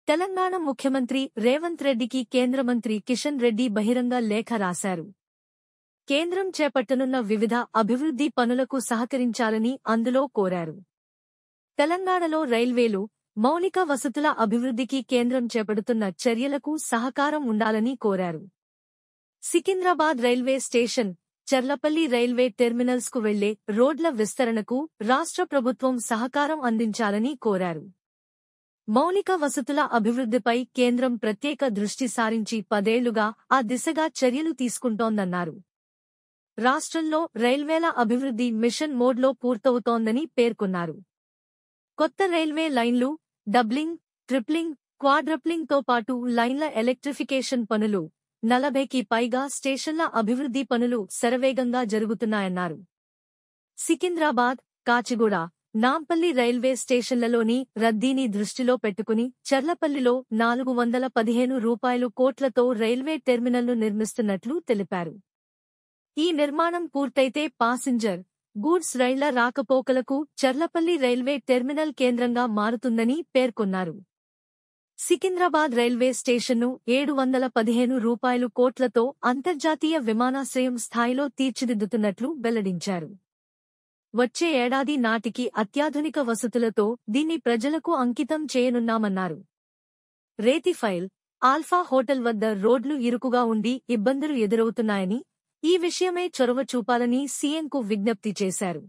తెలంగాణ ముఖ్యమంత్రి రేవంత్ రెడ్డికి కేంద్ర మంత్రి కిషన్ రెడ్డి బహిరంగ లేఖ రాశారు. కేంద్రం చేపట్టనున్న వివిధ అభివృద్ధి పనులకు సహకరించాలని అందులో కోరారు. తెలంగాణలో రైల్వేలు, మౌలిక వసతుల అభివృద్ధికి కేంద్రం చేపడుతున్న చర్యలకు సహకారం ఉండాలని కోరారు. Secunderabad railway station, Charlapalli railway టెర్మినల్స్కు వెళ్లే రోడ్ల విస్తరణకు రాష్ట్ర ప్రభుత్వం సహకారం అందించాలని కోరారు. మౌలిక వసతుల అభివృద్ధిపై కేంద్రం ప్రత్యేక దృష్టి సారించి 10 ఏళ్లుగా ఆ దిశగా చర్యలు తీసుకుంటోందన్నారు. రాష్ట్రంలో రైల్వేల అభివృద్ధి మిషన్ మోడ్లో పూర్తవుతోందని పేర్కొన్నారు. కొత్త రైల్వే లైన్లు, డబ్లింగ్, ట్రిప్లింగ్, క్వాడ్రప్లింగ్తో పాటు లైన్ల ఎలక్ట్రిఫికేషన్ పనులు, 40కి పైగా స్టేషన్ల అభివృద్ధి పనులు శరవేగంగా జరుగుతున్నాయన్నారు. సికింద్రాబాద్, కాచిగూడ, నాంపల్లి రైల్వే స్టేషన్లలోని రద్దీని దృష్టిలో పెట్టుకుని చర్లపల్లిలో 415 కోట్లతో రైల్వే టెర్మినల్ను నిర్మిస్తున్నట్లు తెలిపారు. ఈ నిర్మాణం పూర్తయితే పాసింజర్, గూడ్స్ రైళ్ల రాకపోకలకు చర్లపల్లి రైల్వే టెర్మినల్ కేంద్రంగా మారుతుందని పేర్కొన్నారు. సికింద్రాబాద్ రైల్వే స్టేషన్ను 715 కోట్లతో అంతర్జాతీయ విమానాశ్రయం స్థాయిలో తీర్చిదిద్దుతున్నట్లు వెల్లడించారు. వచ్చే ఏడాది నాటికి అత్యాధునిక వసతులతో దీన్ని ప్రజలకు అంకితం చేయనున్నామన్నారు. రేతిఫైల్, ఆల్ఫా హోటల్ వద్ద రోడ్లు ఇరుకుగా ఉండి ఇబ్బందులు ఎదురవుతున్నాయని, ఈ విషయమై చొరవ చూపాలని సీఎంకు విజ్ఞప్తి చేశారు.